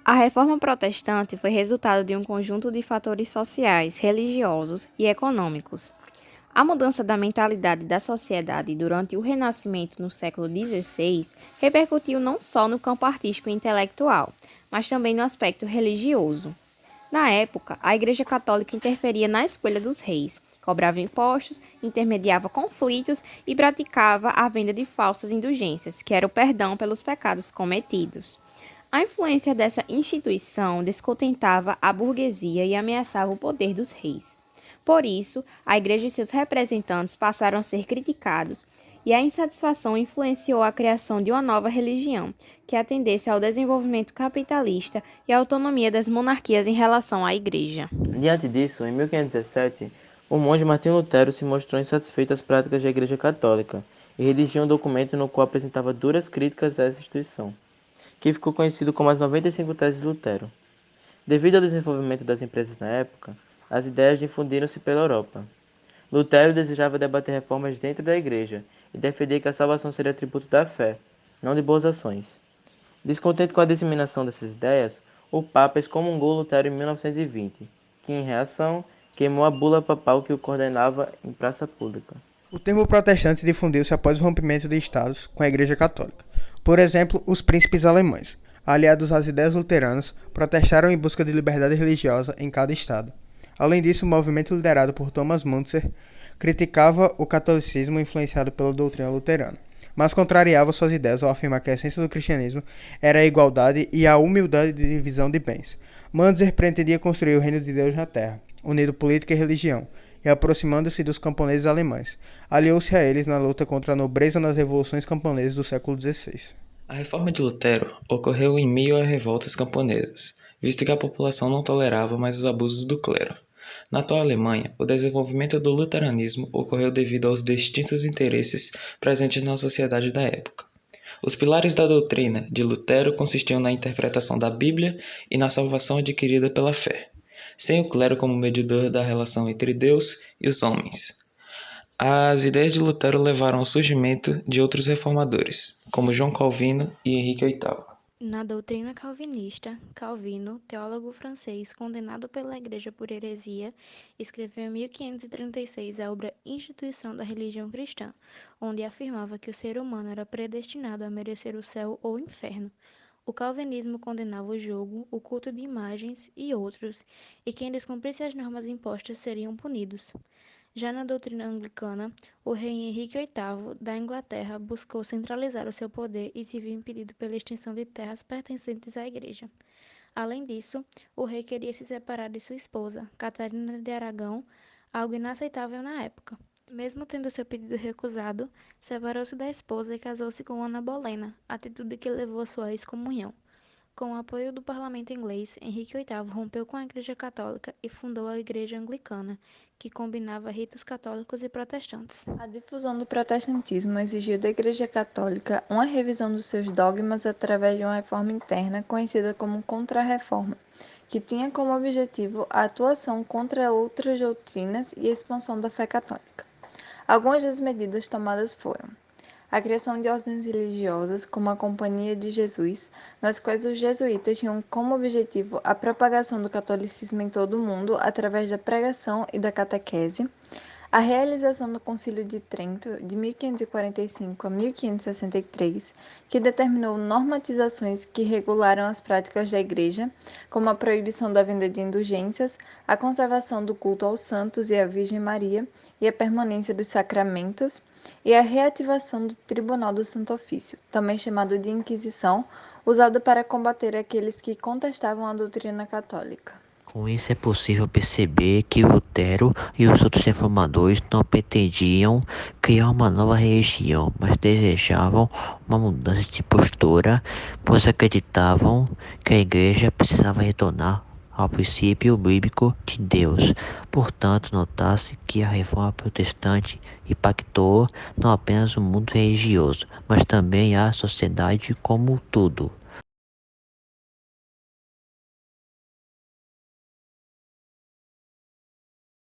A reforma protestante foi resultado de um conjunto de fatores sociais, religiosos e econômicos. A mudança da mentalidade da sociedade durante o Renascimento no século XVI repercutiu não só no campo artístico e intelectual, mas também no aspecto religioso. Na época, a Igreja Católica interferia na escolha dos reis, cobrava impostos, intermediava conflitos e praticava a venda de falsas indulgências, que era o perdão pelos pecados cometidos. A influência dessa instituição descontentava a burguesia e ameaçava o poder dos reis. Por isso, a Igreja e seus representantes passaram a ser criticados, e a insatisfação influenciou a criação de uma nova religião, que atendesse ao desenvolvimento capitalista e à autonomia das monarquias em relação à Igreja. Diante disso, em 1517, o monge Martinho Lutero se mostrou insatisfeito às práticas da Igreja Católica e redigiu um documento no qual apresentava duras críticas a essa instituição, que ficou conhecido como as 95 Teses de Lutero. Devido ao desenvolvimento das empresas na época, as ideias difundiram-se pela Europa. Lutero desejava debater reformas dentro da Igreja e defendia que a salvação seria atributo da fé, não de boas ações. Descontente com a disseminação dessas ideias, o Papa excomungou Lutero em 1920, que, em reação, queimou a bula papal que o condenava em praça pública. O termo protestante difundiu-se após o rompimento de estados com a Igreja Católica. Por exemplo, os príncipes alemães, aliados às ideias luteranas, protestaram em busca de liberdade religiosa em cada estado. Além disso, o movimento liderado por Thomas Müntzer criticava o catolicismo influenciado pela doutrina luterana, mas contrariava suas ideias ao afirmar que a essência do cristianismo era a igualdade e a humildade de divisão de bens. Müntzer pretendia construir o reino de Deus na terra, unindo política e religião, e aproximando-se dos camponeses alemães. Aliou-se a eles na luta contra a nobreza nas revoluções camponesas do século XVI. A reforma de Lutero ocorreu em meio a revoltas camponesas, visto que a população não tolerava mais os abusos do clero. Na atual Alemanha, o desenvolvimento do luteranismo ocorreu devido aos distintos interesses presentes na sociedade da época. Os pilares da doutrina de Lutero consistiam na interpretação da Bíblia e na salvação adquirida pela fé, sem o clero como mediador da relação entre Deus e os homens. As ideias de Lutero levaram ao surgimento de outros reformadores, como João Calvino e Henrique VIII. Na doutrina calvinista, Calvino, teólogo francês condenado pela Igreja por heresia, escreveu em 1536 a obra Instituição da Religião Cristã, onde afirmava que o ser humano era predestinado a merecer o céu ou o inferno. O calvinismo condenava o jogo, o culto de imagens e outros, e quem descumprisse as normas impostas seriam punidos. Já na doutrina anglicana, o rei Henrique VIII da Inglaterra buscou centralizar o seu poder e se viu impedido pela extensão de terras pertencentes à igreja. Além disso, o rei queria se separar de sua esposa, Catarina de Aragão, algo inaceitável na época. Mesmo tendo seu pedido recusado, separou-se da esposa e casou-se com Ana Bolena, atitude que levou à sua excomunhão. Com o apoio do parlamento inglês, Henrique VIII rompeu com a Igreja Católica e fundou a Igreja Anglicana, que combinava ritos católicos e protestantes. A difusão do protestantismo exigiu da Igreja Católica uma revisão dos seus dogmas através de uma reforma interna conhecida como Contra-Reforma, que tinha como objetivo a atuação contra outras doutrinas e a expansão da fé católica. Algumas das medidas tomadas foram a criação de ordens religiosas, como a Companhia de Jesus, nas quais os jesuítas tinham como objetivo a propagação do catolicismo em todo o mundo através da pregação e da catequese, a realização do Concílio de Trento, de 1545 a 1563, que determinou normatizações que regularam as práticas da Igreja, como a proibição da venda de indulgências, a conservação do culto aos santos e à Virgem Maria e a permanência dos sacramentos, e a reativação do Tribunal do Santo Ofício, também chamado de Inquisição, usado para combater aqueles que contestavam a doutrina católica. Com isso é possível perceber que Lutero e os outros reformadores não pretendiam criar uma nova religião, mas desejavam uma mudança de postura, pois acreditavam que a Igreja precisava retornar ao princípio bíblico de Deus. Portanto, notasse que a reforma protestante impactou não apenas o mundo religioso, mas também a sociedade como um todo.